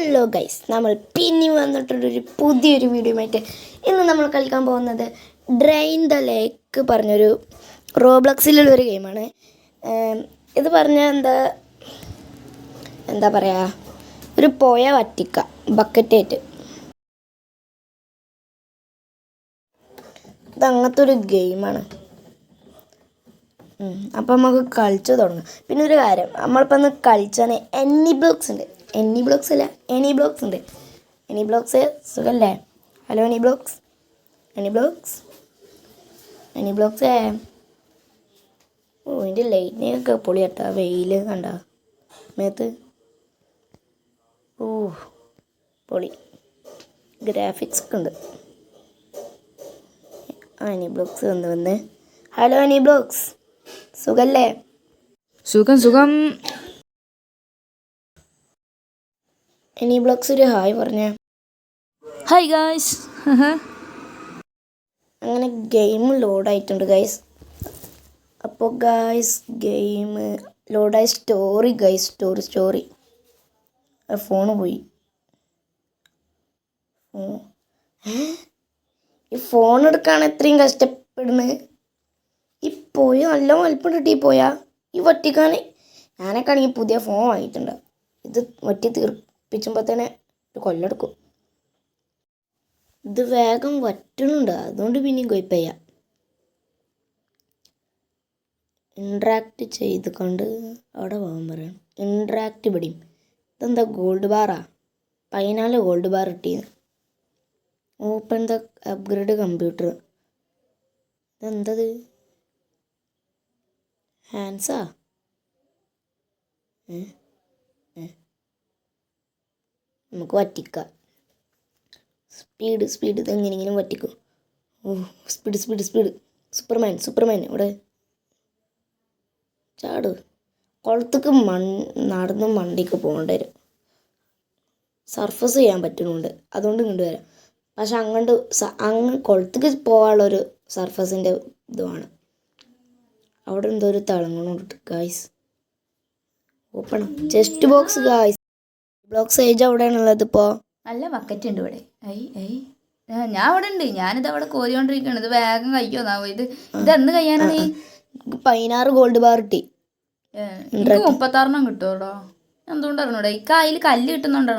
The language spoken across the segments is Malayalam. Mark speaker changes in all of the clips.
Speaker 1: ഹലോ ഗൈസ്, നമ്മൾ പിന്നെ വന്നിട്ടൊരു പുതിയൊരു വീഡിയോ ആയിട്ട് ഇന്ന് നമ്മൾ കളിക്കാൻ പോകുന്നത് ഡ്രെയിൻ ദ ലേക്ക് പറഞ്ഞൊരു റോബ്ലക്സിലുള്ളൊരു ഗെയിമാണ്. ഇത് പറഞ്ഞാൽ എന്താ പറയുക, ഒരു പുഴ വറ്റിക്കുക ബക്കറ്റായിട്ട്. ഇതങ്ങനത്തെ ഒരു ഗെയിമാണ്. അപ്പം നമുക്ക് കളിച്ച് തുടങ്ങാം. പിന്നെ ഒരു കാര്യം, നമ്മളിപ്പോൾ ഒന്ന് കളിച്ചാൽ എനി ബ്ലോക്സ് ഉണ്ട്. എനി ബ്ലോക്സ് ഉണ്ട്. എനി ബ്ലോക്സ് സുഖല്ലേ? Hello any blocks. ഓ, ഇതിൻ്റെ ലൈറ്റിനൊക്കെ പൊളിയട്ടാ. വെയിൽ കണ്ട മേത്ത്. ഓ പൊളി ഗ്രാഫിക്സ് ഒക്കെ ഉണ്ട്. എനി ബ്ലോക്സ് വന്ന് ഹലോ എനി ബ്ലോക്സ്, സുഖല്ലേ?
Speaker 2: സുഖം.
Speaker 1: എനി ബ്ലോക്സ് ഒരു ഹായ് പറഞ്ഞേ.
Speaker 2: Hi guys.
Speaker 1: അങ്ങനെ ഗെയിം ലോഡായിട്ടുണ്ട് ഗൈസ്. അപ്പോൾ ഗൈസ് ഗെയിം ലോഡായി. Story guys, story. ഫോണ് പോയി. ഈ ഫോൺ എടുക്കാൻ എത്രയും കഷ്ടപ്പെടുന്നത്. ഈ പോയ നല്ല വലിപ്പം ഈ പോയാ ഈ വറ്റിക്കാൻ. ഞാനൊക്കെ ആണെങ്കിൽ പുതിയ ഫോൺ വാങ്ങിയിട്ടുണ്ട്. ഇത് വറ്റി തീർപ്പിച്ചുമ്പോൾ തന്നെ ഒരു കൊല്ലെടുക്കും. ഇത് വേഗം വറ്റണുണ്ട്, അതുകൊണ്ട് പിന്നെയും കുഴപ്പമില്ല. ഇൻട്രാക്ട് ചെയ്ത് കൊണ്ട് അവിടെ പോകാൻ പറയണം. ഇൻട്രാക്ട് പിടിയും. ഇതെന്താ ഗോൾഡ് ബാറാ? 14 ഗോൾഡ് ബാർ കിട്ടിയത്. Open the upgrade computer. ഇതെന്തത്? ഹാൻസാ? നമുക്ക് വറ്റിക്കാം. സ്പീഡ് ഇതെങ്ങനെയെങ്കിലും വറ്റിക്കും. ഓ സ്പീഡ്. സൂപ്പർമാൻ ഇവിടെ ചാട്. കുളത്തേക്ക് നടന്ന് മണ്ടിക്ക് പോകേണ്ടി വരും. സർഫസ് ചെയ്യാൻ പറ്റുന്നുണ്ട്, അതുകൊണ്ട് ഇങ്ങോട്ട് വരാം. പക്ഷെ അങ്ങ് കുളത്തേക്ക് പോകാനുള്ളൊരു സർഫസിൻ്റെ ഇതുമാണ്. അവിടെ എന്തോ ഒരു തിളങ്ങണുണ്ട് guys. Open chest box guys. Blocks age അവിടെയാണുള്ളത്. ഇപ്പോൾ
Speaker 2: നല്ല ബക്കറ്റ് ഉണ്ട് ഇവിടെ. ഞാൻ അവിടെ ഉണ്ട്. ഞാനിത് അവിടെ കോരിക്കൊണ്ടിരിക്കുകയാണ്. ഇത് വേഗം കഴിക്കുമോ? ഇതെന്ത് കഴിയാനാണ്?
Speaker 1: 16 ഗോൾഡ് ബാർ കിട്ടി.
Speaker 2: 36 കിട്ടുമോടോ? എന്തുകൊണ്ടറിഞ്ഞൂടെ? ഈ കായിൽ കല്ല് കിട്ടുന്നുണ്ടോ?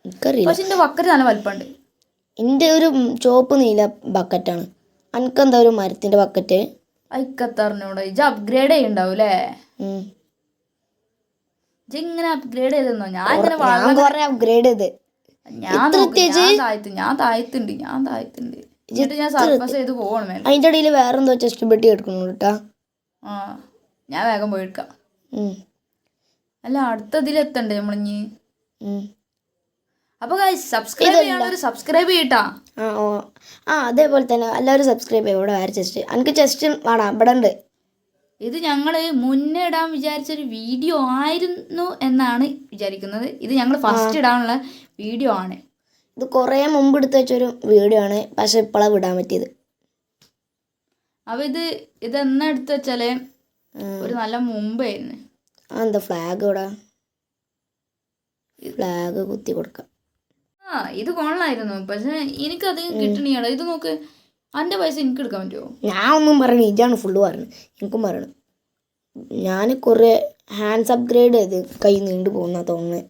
Speaker 1: എനിക്കറിയില്ല.
Speaker 2: പക്ഷെ എൻ്റെ ബക്കറ്റ് നല്ല വലിപ്പമുണ്ട്.
Speaker 1: എൻ്റെ ഒരു ചുവപ്പ് നീല ബക്കറ്റാണ്. എനിക്കെന്താ ഒരു മരത്തിൻ്റെ ബക്കറ്റ്.
Speaker 2: അയക്കത്തറിഞ്ഞൂടെ? ഇത് അപ്ഗ്രേഡ് ചെയ്യുന്നുണ്ടാവും അല്ലേ? ഇങ്ങനെ അപ്ഗ്രേഡ് ചെയ്തെന്നോ? ഞാൻ
Speaker 1: കുറെ അപ്ഗ്രേഡ് ചെയ്ത്.
Speaker 2: ഞാൻ താഴത്തുണ്ട്. എന്നിട്ട് ഞാൻ സർഫസ് ചെയ്ത് പോകണം.
Speaker 1: അതിൻ്റെ ഇടയിൽ വേറെന്തോ ചെസ്റ്റ് പെട്ടി എടുക്കണുള്ളൂ കേട്ടാ.
Speaker 2: ഞാൻ വേഗം പോയി എടുക്കാം. അല്ല, അടുത്തതിലെത്തണ്ടേ നമ്മളിഞ്ഞ്? അപ്പൊ സബ്സ്ക്രൈബ് ചെയ്യട്ടാ.
Speaker 1: അതേപോലെ തന്നെ എല്ലാവരും സബ്സ്ക്രൈബ് ചെയ്യും. ഇവിടെ വേറെ ചെസ്റ്റ്, എനിക്ക് ചെസ്റ്റ് വേണം. ഇവിടെ ഉണ്ട്.
Speaker 2: ഇത് ഞങ്ങൾ മുന്നേ ഇടാൻ വിചാരിച്ചൊരു വീഡിയോ ആയിരുന്നു എന്നാണ് വിചാരിക്കുന്നത്. ഇത് ഞങ്ങൾ ഫസ്റ്റ് ഇടാനുള്ള വീഡിയോ ആണ്.
Speaker 1: ഇത് കുറേ മുമ്പ് എടുത്ത് വെച്ചൊരു വീഡിയോ ആണ്, പക്ഷെ ഇപ്പോഴാണ് വിടാൻ പറ്റിയത്.
Speaker 2: അപ്പോൾ ഇതെന്നാ എടുത്ത് വെച്ചാൽ ഒരു നല്ല മുമ്പായിരുന്നു.
Speaker 1: എന്താ ഫ്ലാഗ് ഇവിടെ? ഫ്ലാഗ് കുത്തി കൊടുക്കാം.
Speaker 2: ഇത് കൊള്ളായിരുന്നു, പക്ഷെ എനിക്കധികം കിട്ടണിയാണ്. ഇത് നോക്ക്, എൻ്റെ പൈസ എനിക്ക് എടുക്കാൻ പറ്റുമോ?
Speaker 1: ഞാൻ ഒന്നും പറയണ, ഇതാണ് ഫുള്ള് പറഞ്ഞത്. എനിക്കും പറയണം. ഞാൻ കുറേ ഹാൻഡ്സ് അപ്ഗ്രേഡ് ചെയ്ത് കൈ നീണ്ടു പോകുന്ന തോന്നുന്നത്.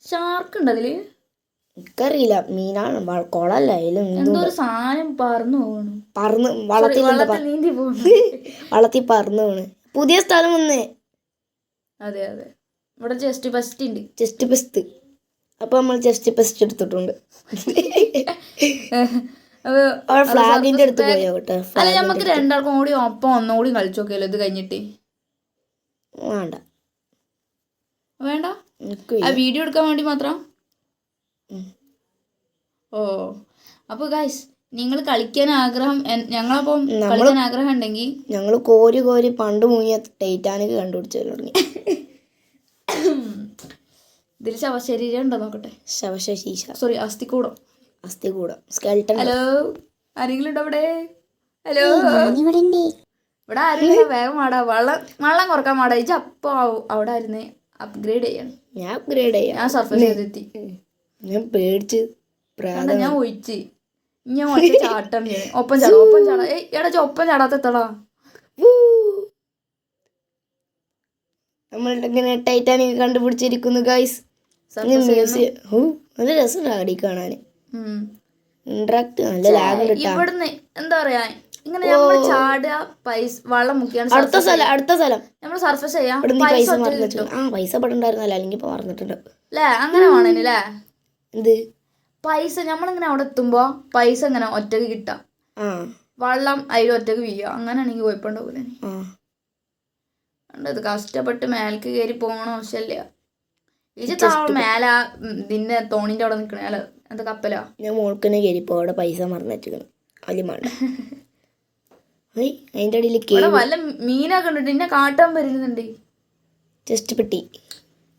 Speaker 2: ഷാർക്ക് ഉണ്ട് അതിൽ?
Speaker 1: എനിക്കറിയില്ല. മീനാണ്, കുളമല്ല. അതിലും
Speaker 2: എന്തോ ഒരു സാധനം പറന്നു പോകണം.
Speaker 1: വള്ളത്തിൽ പറന്നു പോണ്. പുതിയ സ്ഥലം വന്നേ.
Speaker 2: അതെ ഇവിടെ ചെസ്റ്റ് ബെസ്റ്റ്.
Speaker 1: അപ്പോൾ നമ്മൾ ചെസ്റ്റ് ബെസ്റ്റ് എടുത്തിട്ടുണ്ട്. ഫ്ലാഗിന്റെ അടുത്ത് പോയോ?
Speaker 2: അല്ല, നമുക്ക് രണ്ടാൾക്കും കൂടി ഒപ്പം ഒന്നുകൂടി കളിച്ചു നോക്കിയല്ലോ ഇത് കഴിഞ്ഞിട്ട്. വേണ്ട ആ വീഡിയോ എടുക്കാൻ വേണ്ടി മാത്രം. അപ്പോൾ ഗൈസ്, നിങ്ങൾ കളിക്കാൻ ആഗ്രഹം, ഞങ്ങളപ്പം കളിക്കാൻ ആഗ്രഹം ഉണ്ടെങ്കിൽ
Speaker 1: ഞങ്ങൾ കോരി പണ്ട് മുങ്ങിയ ടൈറ്റാനിക് കണ്ടുപിടിച്ചു തുടങ്ങി.
Speaker 2: ഇതിൽ ശവശരീരം ഉണ്ടോ നോക്കട്ടെ. അസ്ഥികൂടം.
Speaker 1: സ്കെൽട്ടൺ.
Speaker 2: ഹലോ, ആരെങ്കിലും ഉണ്ടോ അവിടെ? ഹലോ, ഇവിടെ ആരും വേഗം മാടാ. വെള്ളം കുറക്കാൻ മാടാ. ഇജ്ജ് അപ്പോൾ അവിടെ ആയിരുന്നേ. അപ്ഗ്രേഡ് ചെയ്യണം.
Speaker 1: ഞാൻ അപ്ഗ്രേഡ് ചെയ്യാം.
Speaker 2: ഞാൻ സർഫസ് ചെയ്തെത്തി.
Speaker 1: ഞാൻ പേടിച്ച്
Speaker 2: ഞാൻ ഒഴിച്ച് ഞാൻ ഒറ്റ ചാട്ടം ചെയ്യണം. ഒപ്പം ചാടാ എടാ ഒപ്പം ചാടാത്ത എത്തടാ.
Speaker 1: നമ്മളുടെ ഇങ്ങനെ ടൈറ്റാനിക് കണ്ടുപിടിച്ചിരിക്കുന്നു ഗൈസ്. നല്ല രസം ആടി കാണാൻ. ഇന്ററാക്ട് നല്ല ലാഗ് കിട്ടാ.
Speaker 2: ഇവിടുന്ന് എന്താ പറയാ ഇങ്ങനെ നമ്മൾ ചാടുക വെള്ളം മുക്കിയാണ്.
Speaker 1: അടുത്ത സ്ഥലം
Speaker 2: നമ്മൾ സർഫസ് ചെയ്യാം.
Speaker 1: പൈസ പെടണ്ടായിരുന്നല്ലോ, അല്ലെങ്കിൽ ഇപ്പൊ പറഞ്ഞിട്ടുണ്ട്
Speaker 2: അല്ലേ? അങ്ങനെ വേണല്ലേ
Speaker 1: എന്ത്
Speaker 2: പൈസ നമ്മളിങ്ങനെ അവിടെ എത്തുമ്പോ പൈസ ഇങ്ങനെ ഒറ്റക്ക് കിട്ടാം. വെള്ളം അതിൽ ഒറ്റക്ക് വീഴുക. അങ്ങനെയാണെങ്കിൽ കുഴപ്പമുണ്ടാവൂലേ? ഇത് കഷ്ടപ്പെട്ട് മേലേക്ക് കയറി പോകണ ആവശ്യമില്ല. ഇത് മേല ഇതിന്റെ തോണിന്റെ അവിടെ നിൽക്കണ അല്ല എന്താ കപ്പലാ?
Speaker 1: ഞാൻ മോൾക്കന്നെ കയറിപ്പോ അവിടെ പൈസ മറന്നിരിക്കണം. അതിൽ വേണ്ട അതിന്റെ അടിയിൽ
Speaker 2: വല്ല മീനൊക്കെ ഉണ്ട്. എന്നെ കാട്ടാൻ വരുന്നുണ്ട്.
Speaker 1: ചെസ്റ്റ് പെട്ടി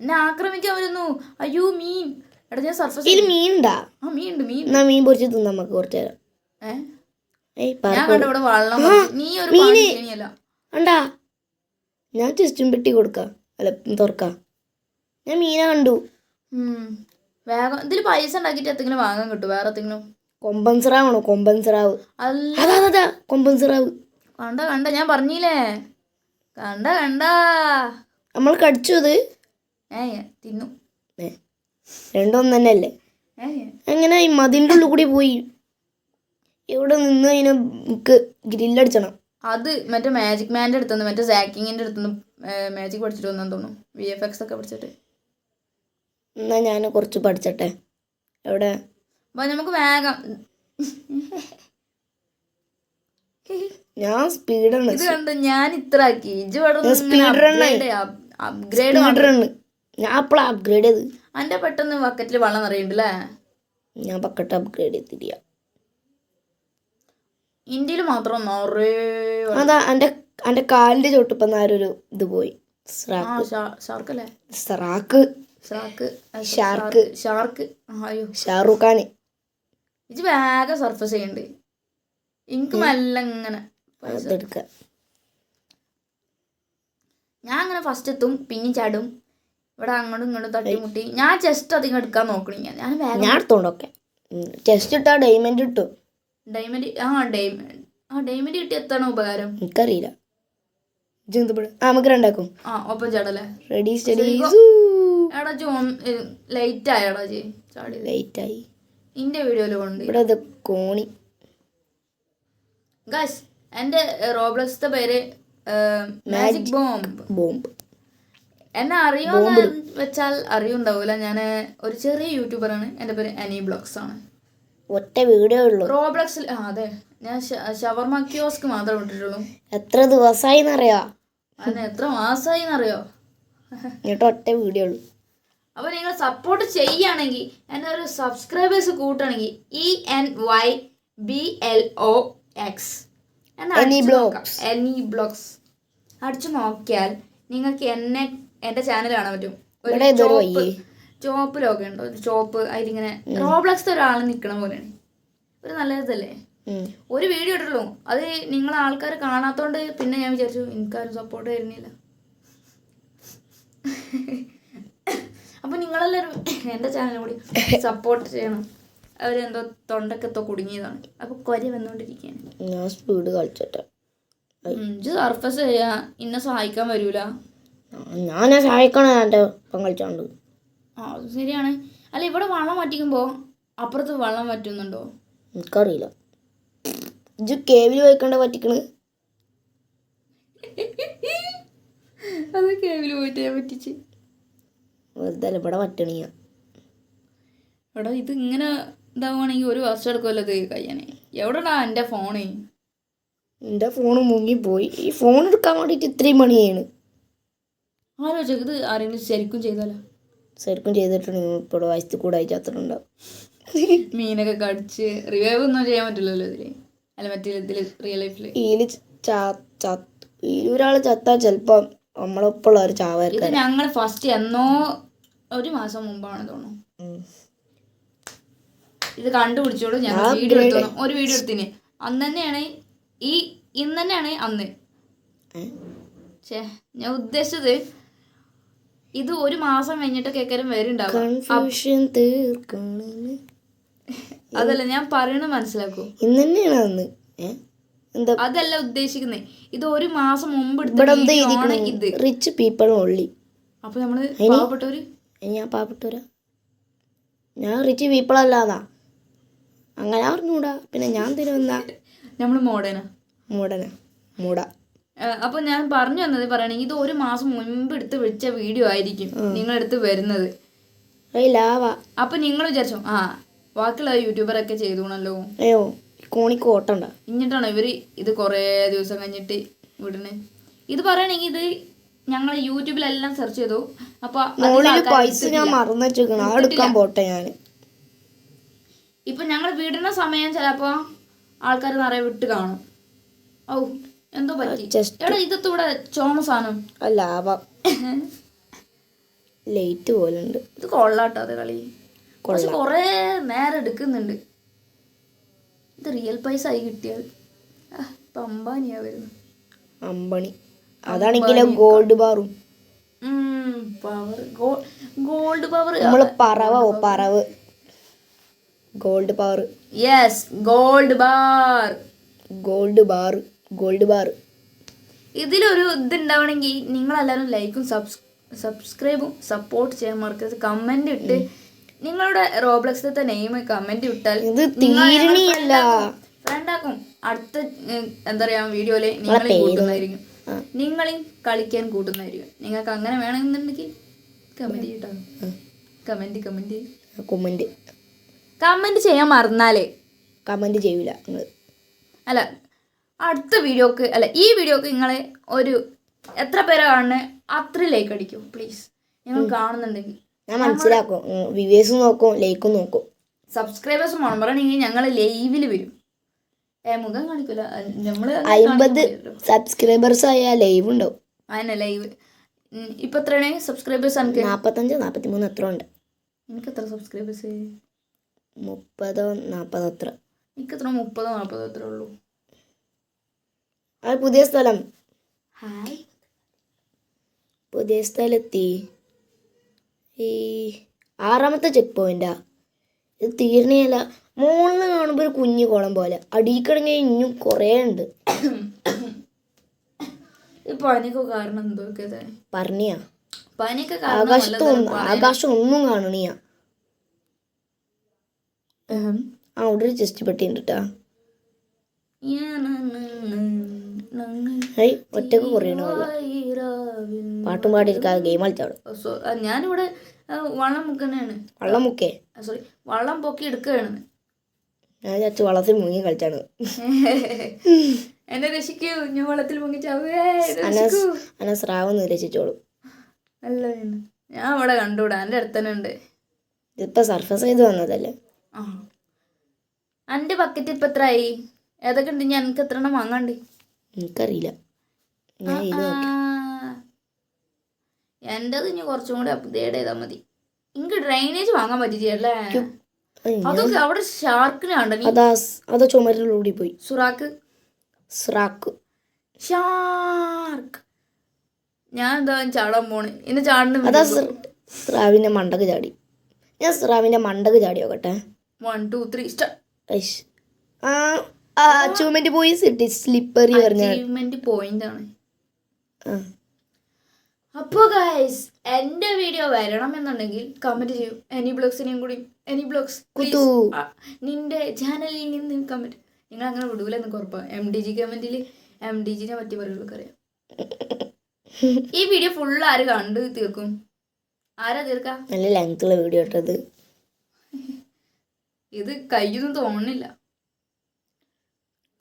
Speaker 2: എന്നെ ആക്രമിക്കാൻ വരുന്നു. അയ്യോ മീൻ. എടാ ഞാൻ സർഫസ്
Speaker 1: മീനുണ്ടാ?
Speaker 2: ആ മീൻ
Speaker 1: മീൻ പൊരിച്ച് തിന്നാ നമുക്ക് കുറച്ചു നേരം.
Speaker 2: ഞാൻ കണ്ട ഇവിടെ വെള്ളം. നീ ഒരു മീനല്ല
Speaker 1: ഉണ്ടാ? ഞാൻ ചെസ്റ്റും പെട്ടി കൊടുക്കാം. അല്ല തുറക്കാം. ഞാൻ മീനെ കണ്ടു.
Speaker 2: വേഗം ഇതിൽ പൈസ ഉണ്ടാക്കിട്ട് എന്തെങ്കിലും വാങ്ങാൻ കിട്ടും. വേറെ എന്തെങ്കിലും
Speaker 1: കൊമ്പൻസ്രാവാണോ? കൊമ്പൻസ്രാവ്. അതാ കൊമ്പൻസ്രാവ്.
Speaker 2: കണ്ട ഞാൻ പറഞ്ഞില്ലേ. കണ്ട
Speaker 1: നമ്മൾ കടിച്ചു. അത്
Speaker 2: തിന്നു.
Speaker 1: രണ്ടും തന്നെയല്ലേ? എങ്ങനെ ഈ മതിൻ്റെ ഉള്ളിൽ കൂടി പോയി ഇവിടെ നിന്ന് അതിനെ ഗ്രില്ലടിച്ചണം.
Speaker 2: അത് മറ്റേ മാജിക് മാൻ്റെ അടുത്തുനിന്ന് മറ്റേ സാക്കിങ്ങിൻ്റെ അടുത്തുനിന്ന് മാജിക് പഠിച്ചിട്ട് വന്നെന്ന് തോന്നുന്നു. VFX ഒക്കെ പഠിച്ചിട്ട്.
Speaker 1: എന്നാ ഞാൻ കുറച്ച് പഠിച്ചട്ടെ. എവിടെ
Speaker 2: നമുക്ക് വേഗം.
Speaker 1: ഞാൻ സ്പീഡാണ്.
Speaker 2: ഇത് കണ്ട് ഞാൻ ഇത്ര ആക്കി. അപ്ഗ്രേഡ്
Speaker 1: ഞാൻ അപ്പോഴാ അപ്ഗ്രേഡ് ചെയ്ത്.
Speaker 2: എൻ്റെ പെട്ടെന്ന് ബക്കറ്റിൽ വെള്ളം നിറയുണ്ടല്ലേ?
Speaker 1: ഞാൻ ബക്കറ്റ് അപ്ഗ്രേഡ് ചെയ്തില്ല.
Speaker 2: ഇന്ത്യയിൽ മാത്രം
Speaker 1: അതാ എൻ്റെ കാലിൻ്റെ ചോട്ടിപ്പം ആരൊരു ഇത് പോയി.
Speaker 2: ഷാർക്കല്ലേ?
Speaker 1: ഷാറൂഖ് ഖാൻ.
Speaker 2: ഇത് വേഗം സർഫസ് ചെയ്യണ്ട്. എനിക്ക് മെല്ലെ ഇങ്ങനെ ഞാൻ അങ്ങനെ ഫസ്റ്റ് എത്തും, പിന്നെ ചാടും. ഇവിടെ അങ്ങോട്ടും ഇങ്ങോട്ടും തട്ടിമുട്ടി. ഞാൻ ചെസ്റ്റ് അധികം എടുക്കാൻ നോക്കണി. ഞാൻ
Speaker 1: എടുത്തോണ്ടൊക്കെ ചെസ്റ്റ് ഇട്ടാ ഡയമണ്ട് കിട്ടും.
Speaker 2: ഡയമണ്ട് കിട്ടി എത്താണ് ഉപകാരം?
Speaker 1: എനിക്കറിയില്ല. നമുക്ക് രണ്ടാക്കും.
Speaker 2: ഒപ്പം ചാടല്ലേ?
Speaker 1: Ready steady.
Speaker 2: എടാ ലൈറ്റ് ആയടാ ചാടി.
Speaker 1: ലൈറ്റ് ആയി.
Speaker 2: ഇന്റെ വീഡിയോയില് കൊണ്ട്
Speaker 1: ഇവിടെ കോണി.
Speaker 2: ഗൈസ് എൻ്റെ റോബ്ലക്സിന്റെ പേര് മാജിക് ബോംബ്. എന്നെ അറിയുമെന്ന് വെച്ചാൽ അറിയുണ്ടാവൂല. ഞാൻ ഒരു ചെറിയ യൂട്യൂബറാണ്. എൻ്റെ പേര് അനി ബ്ലോഗ്സ് ആണ്.
Speaker 1: ഒറ്റ വീഡിയോ ഉള്ളൂ
Speaker 2: റോബ്ലക്സിൽ. അതെ, ഞാൻ ഷവർമ കിയോസ്ക് മാത്രമേ ഇട്ടിട്ടുള്ളൂ.
Speaker 1: എത്ര ദിവസമായി എന്നറിയോ?
Speaker 2: അതിന് എത്ര മാസമായി എന്നറിയോ?
Speaker 1: എന്നിട്ട് ഒറ്റ വീഡിയോ ഉള്ളൂ.
Speaker 2: അപ്പോൾ നിങ്ങൾ സപ്പോർട്ട് ചെയ്യുകയാണെങ്കിൽ എൻ്റെ ഒരു സബ്സ്ക്രൈബേഴ്സ് കൂട്ടുകയാണെങ്കിൽ ENYBLOX എനി ബ്ലോഗ്സ് അടിച്ചു നോക്കിയാൽ നിങ്ങൾക്ക് എൻ്റെ ചാനൽ കാണാൻ പറ്റും. ഒരു ചോപ്പ് ലോഗോ ഉണ്ടോ? ഒരു ചോപ്പ് അതിലിങ്ങനെ റോബ്ലക്സിൽ ഒരാൾ നിൽക്കണ പോലെയാണ്. ഒരു നല്ല ഇതല്ലേ? ഒരു വീഡിയോ ഇട്ടുള്ളൂ. അത് നിങ്ങളെ ആൾക്കാർ കാണാത്തോണ്ട് പിന്നെ ഞാൻ വിചാരിച്ചു എനിക്കാരും സപ്പോർട്ട് തരുന്നില്ല. അപ്പോൾ നിങ്ങളെല്ലാവരും എൻ്റെ ചാനൽ കൂടി സപ്പോർട്ട് ചെയ്യണം. അവരെന്തോ തൊണ്ടക്കെത്തോ കുടുങ്ങിയതാണ്. അപ്പോൾ കൊര വന്നുകൊണ്ടിരിക്കുകയാണ്.
Speaker 1: ഞാൻ സ്പീഡ് കളിച്ചിട്ട്
Speaker 2: സർഫസ് ചെയ്യാ ഇന്നെ സഹായിക്കാൻ വരൂല.
Speaker 1: ഞാൻ സഹായിക്കണം. എൻ്റെ ഒപ്പം കളിച്ചോണ്ട്.
Speaker 2: അത് ശരിയാണ്. അല്ല ഇവിടെ വെള്ളം വറ്റിക്കുമ്പോൾ അപ്പുറത്ത് വെള്ളം വറ്റുന്നുണ്ടോ?
Speaker 1: എനിക്കറിയില്ല. കേവിൽ പോയിക്കണ്ട പറ്റിക്കണ്.
Speaker 2: അത് കേവിൽ പോയിട്ട് ഞാൻ പറ്റിച്ച്.
Speaker 1: വെറുതെ ഇവിടെ പറ്റണിയ.
Speaker 2: എടാ ഇത് ഇങ്ങനെ ഇതാവുകയാണെങ്കിൽ ഒരു വർഷം എടുക്കുമല്ലോ ഇത് കഴിയാനേ. എവിടെടാ എൻ്റെ ഫോണ്?
Speaker 1: എൻ്റെ ഫോണ് മുങ്ങിപ്പോയി. ഈ ഫോൺ എടുക്കാൻ വേണ്ടിയിട്ട് ഇത്രയും മണിയാണ്.
Speaker 2: ആലോചിച്ചത് ഇത് ആരെങ്കിലും ശരിക്കും ചെയ്താലോ?
Speaker 1: ശരിക്കും ചെയ്തിട്ടുണ്ടെങ്കിൽ ഇപ്പോൾ വയസ്സ് കൂടെ ചത്തിട്ടുണ്ടാവും.
Speaker 2: മീനൊക്കെ കടിച്ച് റിവൈവ് ഒന്നും ചെയ്യാൻ പറ്റില്ലല്ലോ ഇതിൽ. അല്ല മറ്റേ ഇതിൽ റിയൽ ലൈഫിൽ
Speaker 1: ഒരാൾ ചത്താൽ ചിലപ്പോൾ നമ്മളൊപ്പമുള്ള ഒരു ചാവായിരിക്കും.
Speaker 2: ഇത് ഞങ്ങൾ ഫസ്റ്റ് എന്നോ ഒരു മാസം മുമ്പാണ് തോന്നുന്നു ഇത് കണ്ടുപിടിച്ചോളൂ. ഞങ്ങൾ വീഡിയോ എടുത്തു. ഒരു വീഡിയോ എടുത്തിന് അന്ന് തന്നെയാണ് ഇന്ന് തന്നെയാണ് അന്ന്. ഞാൻ ഉദ്ദേശിച്ചത് ഇത് ഒരു മാസം കഴിഞ്ഞിട്ട് കേൾക്കാനും വരുന്നുണ്ടാവും.
Speaker 1: കൺഫ്യൂഷൻ തീർക്കണേ.
Speaker 2: അതല്ല ഞാൻ പറയണത് മനസ്സിലാക്കൂ.
Speaker 1: ഇന്ന് തന്നെയാണ് അന്ന്. എന്താ
Speaker 2: അതല്ല ഉദ്ദേശിക്കുന്നേ. ഇത് ഒരു മാസം മുമ്പ് ഇത്
Speaker 1: റിച്ച് പീപ്പിൾ ഓൺലി.
Speaker 2: അപ്പൊ നമ്മള് പാവപ്പെട്ടവര്.
Speaker 1: ഞാൻ പാവപ്പെട്ടവരാ? ഞാൻ റിച്ച് പീപ്പിൾ അല്ലാതാ. അങ്ങനെ അറിഞ്ഞൂടാ. പിന്നെ ഞാൻ തിരുവന്നാ
Speaker 2: നമ്മള് മോഡേനാ.
Speaker 1: മൂടാ.
Speaker 2: അപ്പൊ ഞാൻ പറഞ്ഞു വന്നത് പറയണെങ്കിൽ ഇത് ഒരു മാസം മുൻപ് എടുത്ത് വെച്ച വീഡിയോ ആയിരിക്കും നിങ്ങളെടുത്ത് വരുന്നത്. അപ്പൊ നിങ്ങൾ വിചാരിച്ചോ ബാക്കിയുള്ള യൂട്യൂബറൊക്കെ ചെയ്തോണല്ലോ.
Speaker 1: അയ്യോ കോണിക്ക് ഓട്ടണ്ട.
Speaker 2: എന്നിട്ടാണോ ഇവര് ഇത് കൊറേ ദിവസം കഴിഞ്ഞിട്ട് വിടണേ? ഇത് പറയണെങ്കിൽ ഇത് ഞങ്ങൾ യൂട്യൂബിലെല്ലാം സെർച്ച് ചെയ്തു. അപ്പൊ
Speaker 1: പൈസ ഞാൻ മറന്നു പോട്ടെ. ഞാൻ
Speaker 2: ഇപ്പൊ ഞങ്ങൾ വിടുന്ന സമയം ചിലപ്പോ ആൾക്കാർ നിറയെ വിട്ട് കാണും. ഔ എന്തോ പറ്റി എടാ. ഇതൊക്കെ ഇവിടെ ചോണ സാധനം
Speaker 1: ലാഭം ലേറ്റ് പോലുണ്ട്.
Speaker 2: ഇത് കൊള്ളാട്ടോ അത് കളി. പക്ഷെ കൊറേ നേരം എടുക്കുന്നുണ്ട്. ഇത് റിയൽ പൈസ ആയി കിട്ടിയാൽ ഇപ്പൊ അംബാനിയാ വരുന്നു.
Speaker 1: അംബാനി അതാണെങ്കിലോ ഗോൾഡ് ബാറും
Speaker 2: പവർ ഗോൾഡ് പവർ.
Speaker 1: നമ്മള് പറവ് gold power.
Speaker 2: Yes gold bar. ഇതിലൊരു ഇതുണ്ടാവണമെങ്കിൽ നിങ്ങളെല്ലാവരും ലൈക്കും സബ്സ്ക്രൈബും സപ്പോർട്ട് ചെയ്യാൻ മറക്കരുത്. കമന്റ് ഇട്ട് നിങ്ങളുടെ റോബ്ലക്സിലത്തെ നെയിം കമന്റ് ഇട്ടാൽ ഫ്രണ്ടാക്കും. അടുത്ത എന്താ പറയാ വീഡിയോയില് നിങ്ങളെയും കൂട്ടുന്നതായിരിക്കും. നിങ്ങളെയും കളിക്കാൻ കൂട്ടുന്നതായിരിക്കും. നിങ്ങൾക്ക് അങ്ങനെ വേണമെന്നുണ്ടെങ്കിൽ കമന്റ് ചെയ്യട്ടോ. കമന്റ് ചെയ്യാൻ മറന്നാലേ
Speaker 1: കമന്റ് ചെയ്യൂല.
Speaker 2: അല്ല അടുത്ത വീഡിയോക്ക് അല്ല ഈ വീഡിയോക്ക് നിങ്ങൾ ഒരു എത്ര പേരെ കാണുന്നത് അത്ര ലൈക്ക് അടിക്കും പ്ലീസ്. നിങ്ങൾ കാണുന്നുണ്ടെങ്കിൽ
Speaker 1: ഞാൻ മനസ്സിലാക്കും. വ്യൂവേഴ്സ് നോക്കും, ലൈക്കും നോക്കും.
Speaker 2: സബ്സ്ക്രൈബേഴ്സ് വേണം പറയണെങ്കിൽ ഞങ്ങൾ ലൈവിൽ വരും. മുഖം കാണിക്കില്ല. നമ്മള്
Speaker 1: 50 സബ്സ്ക്രൈബേഴ്സ് ആയ ലൈവ് ഉണ്ടാവും.
Speaker 2: അതന്നെ ലൈവ്. ഇപ്പൊ എത്രയാണ് സബ്സ്ക്രൈബേഴ്സ്?
Speaker 1: 45 43 എത്ര ഉണ്ട്?
Speaker 2: എനിക്ക് എത്ര സബ്സ്ക്രൈബേഴ്സ്?
Speaker 1: 30 40 അത്ര.
Speaker 2: എനിക്ക് എത്ര 30 40 അത്ര ഉള്ളൂ.
Speaker 1: പുതിയ സ്ഥലം. പുതിയ സ്ഥലത്തി ഈ 6ാമത്തെ ചെക്ക് പോയിന്റാ. ഇത് തീർന്നല്ല. മുകളിൽ കാണുമ്പോൾ ഒരു കുഞ്ഞു കുളം പോലെ, അടിയിക്കണെങ്കിൽ ഇനിയും കുറേ ഉണ്ട്.
Speaker 2: പനിക്ക് കാരണം എന്തോ
Speaker 1: പറഞ്ഞാ
Speaker 2: പനിയൊക്കെ
Speaker 1: ആകാശം ഒന്നും കാണണിയാ. അവിടെ ഒരു ചെസ്റ്റ് പെട്ടി ഉണ്ട് കേട്ടാ. ഒറ്റക്ക് കുറയണോ പാട്ടും പാടിയിരിക്കാതെ ഗെയിം കളിച്ചാടും.
Speaker 2: ഞാനിവിടെ വള്ളം മുക്കണേണ്.
Speaker 1: വള്ളം മുക്കേ
Speaker 2: സോറി വള്ളം പൊക്കി എടുക്കുകയാണ്.
Speaker 1: ഞാൻ ചാച്ചു വള്ളത്തിൽ മുങ്ങി കളിച്ചാണ്.
Speaker 2: എന്നെ രക്ഷിക്കൂ, ഞാൻ വള്ളത്തിൽ മുങ്ങി
Speaker 1: സ്രാവ് നിരസിച്ചോളൂ.
Speaker 2: അല്ല ഞാൻ അവിടെ കണ്ടുകൂടാ, എൻ്റെ അടുത്ത് തന്നെ ഉണ്ട്.
Speaker 1: ഇതിപ്പോ സർഫസ് ചെയ്ത് വന്നതല്ലേ.
Speaker 2: എൻ്റെ ബക്കറ്റ് ഇപ്പൊ എത്രയായി? ഏതൊക്കെ ഉണ്ട്? ഞാൻ എനിക്ക് എത്ര എണ്ണം വാങ്ങാണ്ട്?
Speaker 1: എനിക്കറിയില്ല.
Speaker 2: എൻ്റെത് ഇനി കുറച്ചും കൂടി അപ്ഗ്രേഡ് ചെയ്താൽ മതി. എനിക്ക് ഡ്രൈനേജ് വാങ്ങാൻ പറ്റിച്ചല്ലേ. അതൊക്കെ അവിടെ ഷാർക്കിനെ
Speaker 1: അതോ ചുമരിലൂടി പോയി.
Speaker 2: ഷാർക്ക് ഞാൻ എന്താ ചാടാൻ പോണ്. ഇന്ന് ചാടുന്ന
Speaker 1: സ്രാവിന്റെ മണ്ടക്ക് ചാടി. ഞാൻ സ്രാവിന്റെ മണ്ടക്ക് ചാടി നോക്കട്ടെ.
Speaker 2: 1 2 3 സ്റ്റാർട്ട്.
Speaker 1: അച്ചീവ്മെന്റ് പോയി സ്ലിപ്പറി
Speaker 2: അച്ചീവ്മെന്റ് പോയിന്റ് ആണ്. അപ്പോൾ ഗൈസ് എൻ്റെ വീഡിയോ വരണം എന്നുണ്ടെങ്കിൽ കമന്റ് ചെയ്യൂ. എനി ബ്ലോഗ്സിനെയും കൂടി നിന്റെ ചാനലിൽ നിന്ന് കമന്റ്. നിങ്ങൾ അങ്ങനെ വിടൂലെന്ന് ഉറപ്പാണ്. MDG കമന്റിൽ MDGനെ പറ്റി പറയുള്ളൂ അറിയാം. ഈ വീഡിയോ ഫുള്ള് ആര് കണ്ട് തീർക്കും? ആരാ തീർക്ക?
Speaker 1: നല്ല ലെങ്ത്തുള്ള വീഡിയോ ഇട്ടത്.
Speaker 2: ഇത് കഴിയൊന്നും തോന്നുന്നില്ല.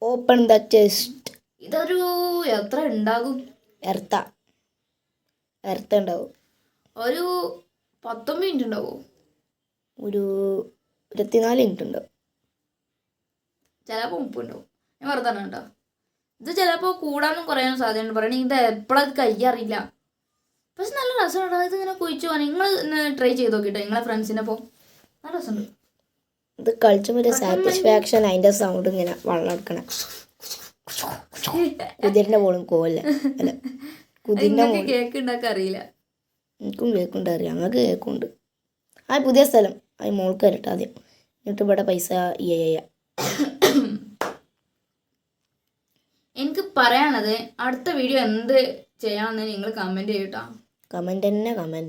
Speaker 1: Open the chest.
Speaker 2: ഇതൊരു എത്ര ഉണ്ടാകും?
Speaker 1: എർത്ത ഉണ്ടാവും.
Speaker 2: ഒരു 19 മിനിറ്റ് ഉണ്ടാവും.
Speaker 1: ഒരു 24 മിനിറ്റ് ഉണ്ടാവും.
Speaker 2: ചിലപ്പോൾ 30 ഉണ്ടാവും. ഞാൻ വെറുതെ കേട്ടോ. ഇത് ചിലപ്പോൾ കൂടാനും കുറയാനും സാധ്യതയുണ്ട്. പറയണേ ഇത് എപ്പോഴത് കഴിയാറില്ല. പക്ഷെ നല്ല രസമുണ്ടോ ഇതിങ്ങനെ കുഴിച്ചു പോകാൻ. നിങ്ങൾ ട്രൈ ചെയ്ത് നോക്കിട്ടോ നിങ്ങളെ ഫ്രണ്ട്സിൻ്റെ ഒപ്പം. നല്ല രസമുണ്ട്.
Speaker 1: ഇത് കളിച്ചുമ്പോൾ ഒരു സാറ്റിസ്ഫാക്ഷൻ. അതിൻ്റെ സൗണ്ട് ഇങ്ങനെ വെള്ളം എടുക്കണ കുതിരിൻ്റെ പോലും കോല്ല. അല്ല കുതിരിൻ്റെ
Speaker 2: കേക്ക് ഉണ്ടാക്കാൻ അറിയില്ല.
Speaker 1: എനിക്കും കേൾക്കുന്നുണ്ട് അറിയാം ഞങ്ങൾക്ക് കേൾക്കുന്നുണ്ട് ആ പുതിയ സ്ഥലം അത് മോൾക്ക് വരട്ടെ ആദ്യം എന്നിട്ട് ഇവിടെ പൈസ
Speaker 2: എനിക്ക് പറയാനുള്ളത് അടുത്ത വീഡിയോ എന്ത് ചെയ്യണമെന്ന് നിങ്ങൾ കമൻറ്റ് ചെയ്യട്ടോ.
Speaker 1: കമൻറ്റ്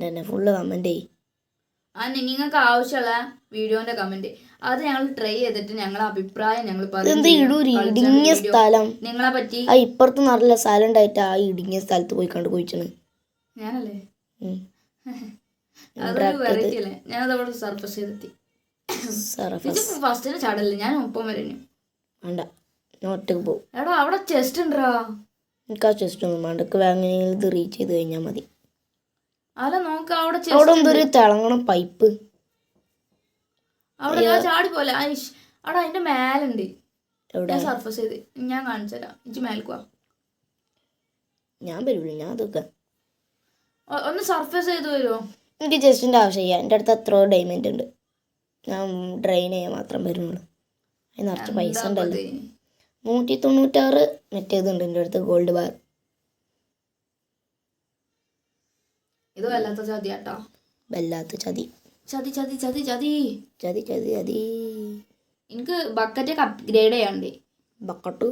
Speaker 1: തന്നെ ഫുള്ള് കമൻറ്റ് ചെയ്യും.
Speaker 2: അതിന് നിങ്ങൾക്ക് ആവശ്യമുള്ള വീഡിയോൻ്റെ കമൻറ്റ് അത് ഞങ്ങൾ ട്രൈ ചെയ്തിട്ട് ഞങ്ങളെ അഭിപ്രായം ഞങ്ങൾ
Speaker 1: ഇടുങ്ങിയ സ്ഥലം
Speaker 2: നിങ്ങളെ പറ്റി.
Speaker 1: ആ ഇപ്പുറത്ത് നല്ല സ്ഥലം ഉണ്ടായിട്ട് ആ ഇടുങ്ങിയ സ്ഥലത്ത് പോയി കണ്ടു കുഴിച്ചണ്
Speaker 2: ഞാനല്ലേ അതൊരു വെറൈറ്റി അല്ലേ. ഞാനത് അവിടെ സർഫസ് ചെയ്തെത്തി. ഫസ്റ്റിന് ചാടല്ലേ, ഞാൻ ഒപ്പം വരണു.
Speaker 1: വേണ്ട ഞാൻ ഒറ്റക്ക് പോകും.
Speaker 2: എടാ അവിടെ ചെസ്റ്റ് ഉണ്ടോ?
Speaker 1: എനിക്ക് ആ ചെസ്റ്റ് ഒന്നും വേണ്ട, വേണമെങ്കിൽ ഇത് റീച്ച് ചെയ്ത് കഴിഞ്ഞാൽ മതി.
Speaker 2: അല്ല നോക്ക അവിടെ
Speaker 1: എന്തൊരു തിളങ്ങണം പൈപ്പ്
Speaker 2: അവിടെ ചാടി പോലെ. അവിടെ അതിന്റെ മേലുണ്ട്. ഞാൻ സർഫസ് ചെയ്ത് ഞാൻ കാണിച്ചു തരാം. എനിക്ക് മേൽക്കുവാ.
Speaker 1: ഞാൻ വരില്ല, ഞാൻ അതൊക്കെ
Speaker 2: ഒന്ന് സർഫസ് ചെയ്ത് വരുമോ?
Speaker 1: എനിക്ക് ചെസ്റ്റിൻ്റെ ആവശ്യമില്ല, എൻ്റെ അടുത്ത് എത്രയോ ഡയമണ്ട് ഉണ്ട്. ഞാൻ ഡ്രെയിൻ ചെയ്യാൻ മാത്രം വരുന്നുള്ളൂ. അതിന് നിറച്ച് പൈസ ഉണ്ടല്ലോ. 196 മറ്റേതുണ്ട് എൻ്റെ അടുത്ത് ഗോൾഡ് ബാർ.
Speaker 2: ഇത് വല്ലാത്ത ചതി കേട്ടോ.
Speaker 1: വല്ലാത്ത ചതി
Speaker 2: ചതി ചതി ചതി ചതി
Speaker 1: ചതി ചതി ചതി.
Speaker 2: എനിക്ക് ബക്കറ്റൊക്കെ അപ്ഗ്രേഡ് ചെയ്യാണ്ട്.
Speaker 1: ബക്കറ്റ്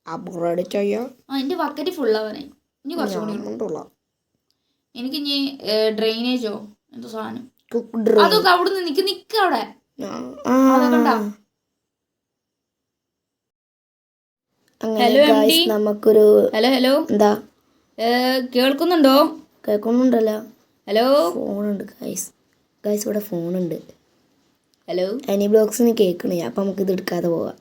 Speaker 1: അപ്ഗ്രേഡ് ചെയ്യാം.
Speaker 2: എൻ്റെ ബക്കറ്റ് ഫുള്ളാവാനായി. ഇനി കുറച്ചും കൂടി. എനിക്ക് ഇനി ഡ്രെയിനേജോ എന്തോ സാധനം അതൊക്കെ അവിടുന്ന് നിക്ക് അവിടെ. ഹലോ
Speaker 1: നമുക്കൊരു
Speaker 2: ഹലോ എന്താ കേൾക്കുന്നുണ്ടോ?
Speaker 1: കേൾക്കുന്നുണ്ടല്ലോ.
Speaker 2: ഹലോ
Speaker 1: ഫോണുണ്ട് ഗൈസ് ഇവിടെ ഫോണുണ്ട്.
Speaker 2: ഹലോ
Speaker 1: അനി ബ്ലോഗ്സിന് കേൾക്കണേ, അപ്പം നമുക്ക് ഇത് എടുക്കാതെ പോവാം.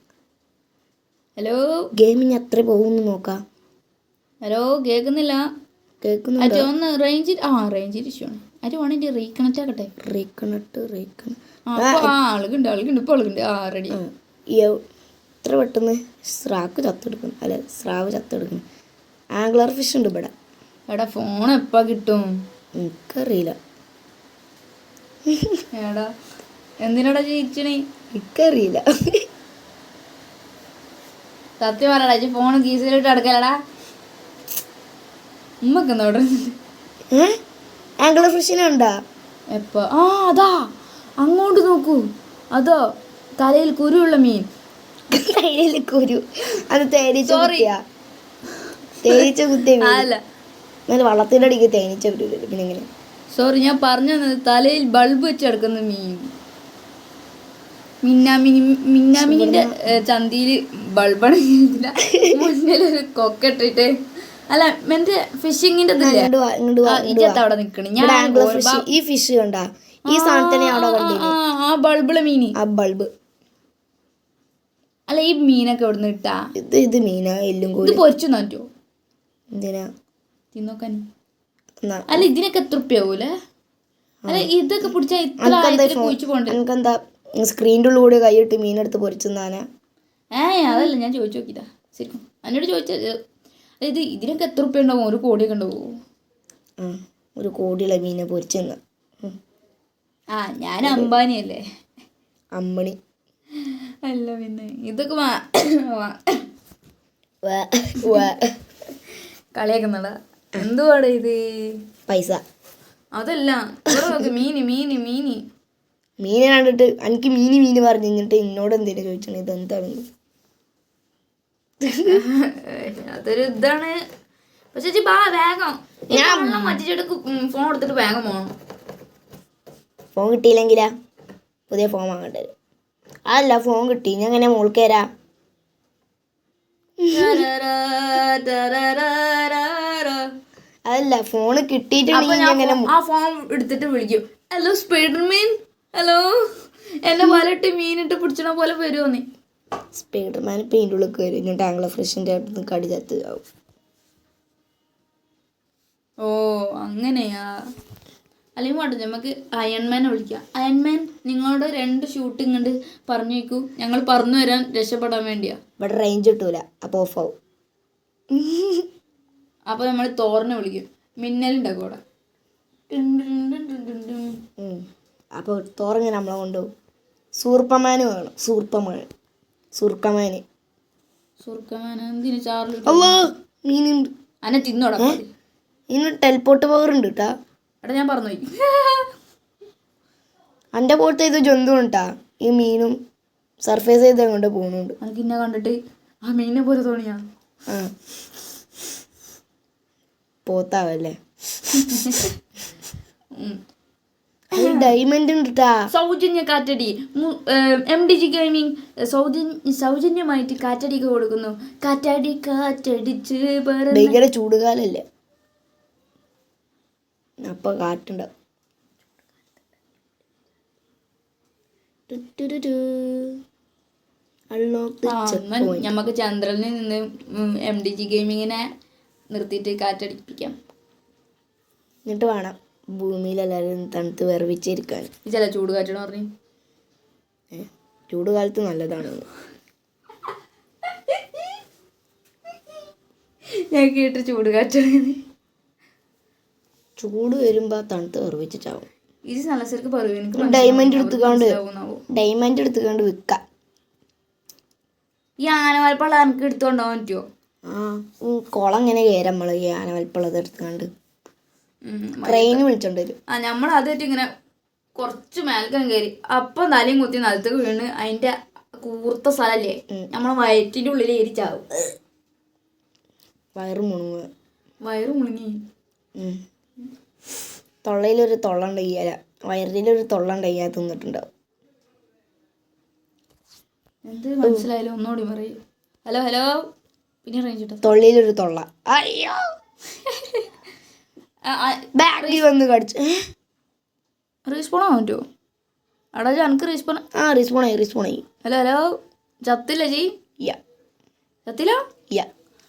Speaker 2: ഹലോ
Speaker 1: ഗെയിമിങ് എത്ര പോകുന്നു നോക്കാം.
Speaker 2: ഹലോ കേൾക്കുന്നില്ല. ഒന്ന് റേഞ്ച് ഇഷ്യൂ ആണ്. അത് വേണമെങ്കിൽ റീകണക്റ്റ് ആക്കട്ടെ. ആളുണ്ട് ഇപ്പോൾ ആളുണ്ട്. റെഡി.
Speaker 1: ഇത്ര പെട്ടെന്ന് സ്രാവ് ചത്തെടുക്കണം. ആംഗ്ലർ ഫിഷ് ഉണ്ട് ഇവിടെ.
Speaker 2: എടാ ഫോൺ എപ്പാ കിട്ടും?
Speaker 1: എനിക്കറിയില്ല.
Speaker 2: എടാ എന്തിനാടാ ചോദിച്ചണേ?
Speaker 1: എനിക്കറിയില്ല.
Speaker 2: സത്യം പറയടാ, ഫോൺ കീസിലിട്ട് അടക്കലടാ. ഉമ്മക്ക് എന്താ അവിടെ?
Speaker 1: ആംഗ്ലർ ഫിഷിനുണ്ടാ
Speaker 2: എപ്പോ? അതാ അങ്ങോട്ട് നോക്കൂ. അതോ തലയിൽ കുരുള്ള മീൻ.
Speaker 1: തലയിൽ കുരു അത് തേനീച്ച കുത്തിയ
Speaker 2: അല്ല,
Speaker 1: വള്ളത്തിന്റെ അടിക്ക് തേനീച്ച വരൂല. പിന്നെ എങ്ങനെ?
Speaker 2: സോറി, ഞാൻ പറഞ്ഞു തലയിൽ ബൾബ് വെച്ച് കിടക്കുന്ന മീൻ. മിന്നാമിനിന്റെ ചന്തിയിൽ ബൾബാണ്. മുന്നിലൊരു കൊക്കിട്ടിട്ട് അല്ല മറ്റേ ഫിഷിങ്ങിന്റെ അവിടെ നിക്കണേ.
Speaker 1: ഈ ഫിഷ് കണ്ടാ ഈ സാധനത്തിനെ അവിടെ കണ്ടില്ലേ?
Speaker 2: ആ ബൾബിള് മീന്.
Speaker 1: ആ ബൾബ്
Speaker 2: അല്ല ഈ മീനൊക്കെ എവിടെ നിന്ന് കിട്ടാ?
Speaker 1: ഇത് മീനാ എല്ലും കൂടി.
Speaker 2: ഇത് പൊരിച്ചു നാറ്റോ?
Speaker 1: എന്തിനാ
Speaker 2: തിന്നോക്കാൻ? അല്ല ഇതിനൊക്കെ എത്ര ഉറുപ്പ്യാവൂലേ? അല്ല ഇതൊക്കെ പിടിച്ചാ
Speaker 1: എന്താ സ്ക്രീനിന്റെ ഉള്ളിലൂടെ കൈയിട്ട് മീനെടുത്ത് പൊരിച്ചെന്നാനാ?
Speaker 2: അതല്ല ഞാൻ ചോദിച്ചു നോക്കിട്ടാ. ശരിക്കും എന്നോട് ചോദിച്ചത് അതായത് ഇതിനൊക്കെ എത്ര ഉറുപ്പ്യ ഉണ്ടാവും? 1 കോടിയൊക്കെ ഉണ്ടാവോ?
Speaker 1: 1 കോടിയുള്ള മീനെ പൊരിച്ചെന്ന്.
Speaker 2: ഞാൻ അംബാനിയല്ലേ?
Speaker 1: അമ്മണി
Speaker 2: അല്ല പിന്നെ ഇതൊക്കെ കളിയാക്കുന്നടാ. എന്തുവാടാ ഇത്?
Speaker 1: പൈസ.
Speaker 2: അതല്ല
Speaker 1: മീനെ കണ്ടിട്ട് എനിക്ക് മീന് പറഞ്ഞു കഴിഞ്ഞിട്ട് എന്നോട് എന്തിനാ ചോദിച്ചത് ഇതെന്താണ്?
Speaker 2: അതൊരു ഇതാണ്. പക്ഷെ വേഗം ഞാൻ മറ്റിച്ചെടുക്ക് ഫോൺ എടുത്തിട്ട് വേഗം പോകണം.
Speaker 1: ഫോൺ കിട്ടിയില്ലെങ്കിലാ പുതിയ ഫോൺ വാങ്ങേണ്ടി വരും. അതല്ല ഫോൺ കിട്ടി ഞാൻ എങ്ങനെ മോൾക്കേരാ? അതല്ല ഫോണ് കിട്ടിയിട്ട്
Speaker 2: ആ ഫോൺ എടുത്തിട്ട് വിളിക്കും. ഹലോ സ്പൈഡർമാൻ, ഹലോ എന്നെ വലട്ട് മീനിട്ട് പിടിച്ചണ പോലെ വരുമോ നീ?
Speaker 1: സ്പൈഡർമാൻ പെയിന്റ് ഉള്ളിൽ വരും. എന്നിട്ട് ആംഗ്ലർ ഫിഷിന്റെ അടുത്ത് കടി ചത്ത് ആവും.
Speaker 2: ഓ അങ്ങനെയാ? അല്ലെങ്കിൽ വേണ്ട, നമുക്ക് അയൺമാനെ വിളിക്കാം. അയൺമാൻ നിങ്ങളുടെ 2 ഷൂട്ടിംഗ് ഉണ്ട് പറഞ്ഞു വയ്ക്കൂ, ഞങ്ങൾ പറഞ്ഞു തരാൻ രക്ഷപ്പെടാൻ വേണ്ടിയാ.
Speaker 1: ഇവിടെ റേഞ്ച് കിട്ടൂല, അപ്പോൾ ഓഫ് ആവും.
Speaker 2: അപ്പോൾ നമ്മൾ തോറിനെ വിളിക്കും. മിന്നലുണ്ടാക്കും അവിടെ.
Speaker 1: അപ്പോൾ തോറിങ്ങനെ നമ്മളെ കൊണ്ടുപോകും. സൂർപ്പമാന് വേണം. സുർക്കമാന്
Speaker 2: എന്തിനു ചാർലി?
Speaker 1: അല്ലോ മീനുണ്ട്.
Speaker 2: അന്നെ തിന്നോടാ.
Speaker 1: ഇന്ന് ടെലിപ്പോർട്ട് പവർ ഉണ്ട് കേട്ടാ.
Speaker 2: എടാ ഞാൻ പറഞ്ഞുപോയി.
Speaker 1: എൻ്റെ പോലത്തെ ഇത് ജന്തു ഉണ്ടാ ഈ മീനും സർഫേസ് ചെയ്ത് അങ്ങോട്ട് പോകുന്നുണ്ട്.
Speaker 2: എനിക്ക് ഇന്നെ കണ്ടിട്ട് ആ മീനിനെ പോലെ തോന്നിയാ.
Speaker 1: ആ പോത്താവല്ലേ. ഡയമണ്ട് ഉണ്ട്
Speaker 2: സൗജന്യ കാറ്റടി. MDG ഗെയിമിംഗ് സൗജന്യമായിട്ട് കാറ്റടിക്ക് കൊടുക്കുന്നു. കാറ്റടി കാറ്റടിച്ച്
Speaker 1: ഭയങ്കര ചൂടുകാലല്ലേ, അപ്പൊ കാറ്റുണ്ടാവും.
Speaker 2: നമുക്ക് ചന്ദ്രനിൽ നിന്ന് MDG ഗെയിമിങ്ങിനെ നിർത്തിയിട്ട് കാറ്റടിപ്പിക്കാം.
Speaker 1: എന്നിട്ട് വേണം ഭൂമിയിലെല്ലാവരും തണുത്ത് വിറവിച്ചിരിക്കാൻ.
Speaker 2: ചില ചൂട് കാറ്റെന്ന് പറഞ്ഞു.
Speaker 1: ചൂട് കാലത്ത് നല്ലതാണ്
Speaker 2: ഞാൻ കേട്ട് ചൂട് കാറ്റാണ്.
Speaker 1: ചൂട് വരുമ്പോ തണുത്ത് വിറവിച്ചിട്ടാവും.
Speaker 2: ഇത് നല്ല ശരിക്ക് പറയും.
Speaker 1: ഡയമണ്ട് എടുത്തുകൊണ്ട് വിൽക്കാം.
Speaker 2: ഈ ആനവാൽപ്പള്ള എനിക്ക് എടുത്തുകൊണ്ടാവാൻ പറ്റുമോ?
Speaker 1: കുളം ഇങ്ങനെ കയറാം നമ്മള് ഈ ആനവൽപ്പുള്ളത് എടുത്തുകൊണ്ട്. ട്രെയിന് വിളിച്ചോണ്ട് വരും.
Speaker 2: നമ്മൾ അതായിട്ട് ഇങ്ങനെ കുറച്ച് മേൽക്കാൻ കയറി അപ്പം തലയും കുത്തി നിലത്ത് വീണ് അതിന്റെ കൂർത്ത സ്ഥലല്ലേ നമ്മളെ വയറ്റിന്റെ ഉള്ളിൽ ഏരിച്ചാവും.
Speaker 1: വയറ്
Speaker 2: മുണുങ്ങി
Speaker 1: തൊള്ളയിലൊരു തൊള്ള ഉണ്ടെയ്യാല, വയറിലൊരു തൊള്ള ഉണ്ടെയ്യാ തിന്നിട്ടുണ്ടാവും.
Speaker 2: എന്ത് മനസ്സിലായാലും ഒന്നുകൂടി പറയും. ഹലോ ഹലോ പിന്നെ റേഞ്ച് കിട്ടും.
Speaker 1: തൊള്ളിയിലൊരു തൊള്ള. അയ്യോ ബാഗിൽ വന്ന് കടിച്ചു.
Speaker 2: റീസ്പോൺ ആവാൻ പറ്റുമോ? അടാ എനിക്ക് റീസ്പോൺ.
Speaker 1: റീസ്പോൺ ആയി.
Speaker 2: ഹലോ ഹലോ ചത്തില്ല ജി? ചത്തില്ല.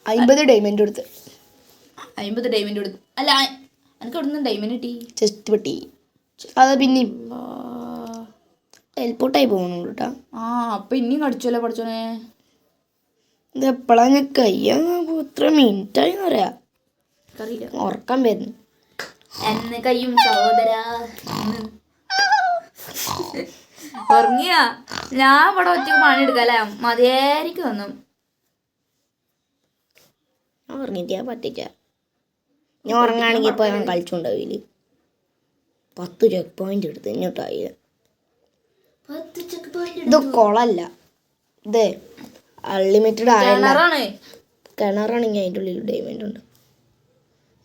Speaker 1: 50 ഡയമണ്ട് കൊടുത്ത്.
Speaker 2: 50 ഡയമണ്ട് കൊടുത്ത്. അല്ല എനിക്ക് അവിടെ നിന്ന് ഡയമണ്ട് കിട്ടി.
Speaker 1: ചെസ്റ്റ് പെട്ടി. അത് പിന്നെ ടെലിപ്പോർട്ടായി പോകുന്നുണ്ട് കേട്ടോ.
Speaker 2: അപ്പൊ ഇനിയും കടിച്ചല്ലേ പഠിച്ചോനെ.
Speaker 1: ഇത് എപ്പോഴാ ഞാൻ എത്ര മിനിറ്റായി പറയാ. ഉറക്കം വരുന്നു.
Speaker 2: എന്നെ കയ്യും സഹോദര ഉറങ്ങിയ ഞാൻ ഇവിടെ ഒറ്റക്ക് പണിയെടുക്കല്ലേ മതിയായിരിക്കും ഒന്നും.
Speaker 1: ഉറങ്ങിട്ടാ പറ്റിച്ച. ഞാൻ ഉറങ്ങാണെങ്കിൽ ഇപ്പോൾ ഞാൻ കളിച്ചുണ്ടാവില്ല. 10 ചെക്ക് പോയിന്റ് എടുത്ത് ഇങ്ങോട്ടായി. ഇത് കുളമല്ല, ഇത് അൺലിമിറ്റഡ് ആയ കിണറാണെങ്കിൽ അതിൻ്റെ ഉള്ളിൽ ഡയമണ്ട് ഉണ്ട്.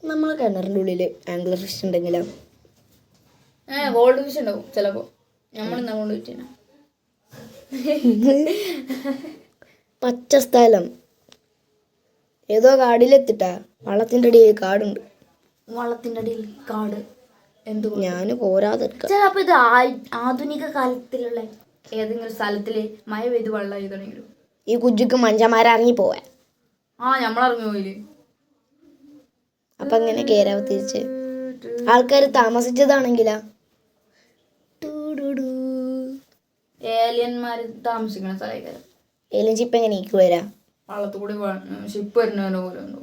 Speaker 1: നമ്മൾ കിണറിൻ്റെ ഉള്ളിൽ ആംഗ്ലർ ഫിഷ് ഉണ്ടെങ്കിലോ
Speaker 2: ഗോൾഡ് ഫിഷ് ഉണ്ടാവും ചിലപ്പോ. നമ്മളിന്നാ കൊണ്ട് കിട്ടിയ
Speaker 1: പച്ച സ്ഥലം ഏതോ കാടിലെത്തിട്ടാ. വള്ളത്തിൻ്റെ അടിയിൽ കാടുണ്ട്.
Speaker 2: വള്ളത്തിൻ്റെ അടിയിൽ കാട് എന്ത്
Speaker 1: ഞാൻ പോരാതെ
Speaker 2: ചിലപ്പോ ഇത് ആധുനിക കാലത്തിലുള്ള ഏതെങ്കിലും സ്ഥലത്തില് മഴ പെയ്ത് വെള്ളം ചെയ്തണെങ്കിലും
Speaker 1: ഈ കുജിക്ക് മഞ്ചന്മാരിറങ്ങി പോവാൻ.
Speaker 2: നമ്മളിറങ്ങി പോയില്ലേ.
Speaker 1: അപ്പൊ അങ്ങനെ കേരാവ് തിരിച്ച് ആൾക്കാർ താമസിച്ചതാണെങ്കിലാ
Speaker 2: ഏലിയന്മാര് താമസിക്കണ സ്ഥലം.
Speaker 1: ഏലിയൻ ഷിപ്പ് എങ്ങനെ എനിക്ക് വരാ?
Speaker 2: വള്ളത്തുകൂടി ഷിപ്പ് വരുന്നതിനെ പോലെ ഉണ്ടോ?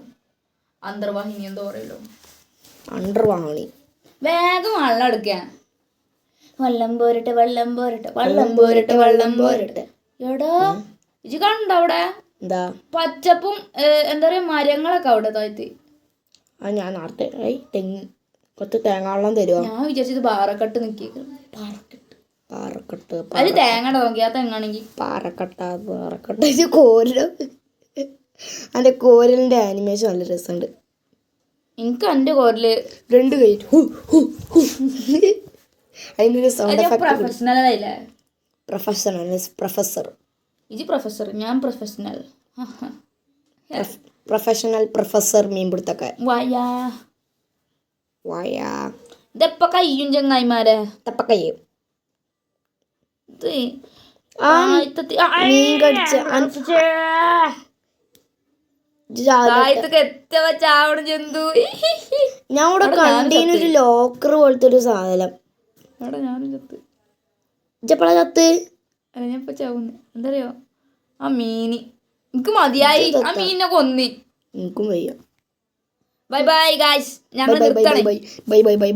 Speaker 2: അന്തർവാഹിനി എന്തോ പറയല്ലോ.
Speaker 1: അണ്ടർവാഹിനി.
Speaker 2: വേഗം വെള്ളം എടുക്കാൻ. വെള്ളം പോരട്ടെ എടാ ഇജ് കണ്ടോ അവിടെ
Speaker 1: എന്താ
Speaker 2: പച്ചപ്പും എന്താ പറയാ മരങ്ങളൊക്കെ അവിടെ താഴ്ത്തി.
Speaker 1: ഞാൻ നേരത്തെ തെങ്ങ് കുറച്ച് തേങ്ങ വെള്ളം തരുമോ?
Speaker 2: ഞാൻ വിചാരിച്ചത് പാറക്കെട്ട് നിൽക്കുക.
Speaker 1: പാറക്കെട്ട്
Speaker 2: അത് തേങ്ങ നോക്കിയാ തെങ്ങാണെങ്കിൽ
Speaker 1: പാറക്കെട്ട് ഇത് കോരൽ. അതിൻ്റെ കോരലിൻ്റെ ആനിമേഷൻ നല്ല രസമുണ്ട്.
Speaker 2: എനിക്ക് എൻ്റെ കോരല്
Speaker 1: 2 കൈ അതിനൊരു സൗണ്ട്
Speaker 2: പ്രൊഫഷണലല്ലേ.
Speaker 1: പ്രൊഫസർ
Speaker 2: ഇത് പ്രൊഫസർ, ഞാൻ പ്രൊഫഷണൽ.
Speaker 1: പ്രൊഫസർ മീൻപിടുത്തക്കാരൻ.
Speaker 2: ഇതെപ്പ കയ്യും ചങ്ങായിമാരെ
Speaker 1: തപ്പക്കയ്യും ഞാൻ ഇവിടെ കണ്ടീനൊരു ലോക്കർ പോലത്തെ ഒരു സാധനം.
Speaker 2: ഞാനും ചത്ത്.
Speaker 1: ഇജപ്പളാ ചത്ത്?
Speaker 2: ഞാൻ ഇപ്പൊ ചാവുന്നു. എന്തറിയോ ആ മീന് എനിക്ക് മതിയായി. ആ മീനിനെ കൊന്നി.
Speaker 1: എനിക്കും വയ്യ.
Speaker 2: ബൈ ബൈ ഗായ്സ്, ഞങ്ങൾ നിർത്തണേ.
Speaker 1: Bye bye bye.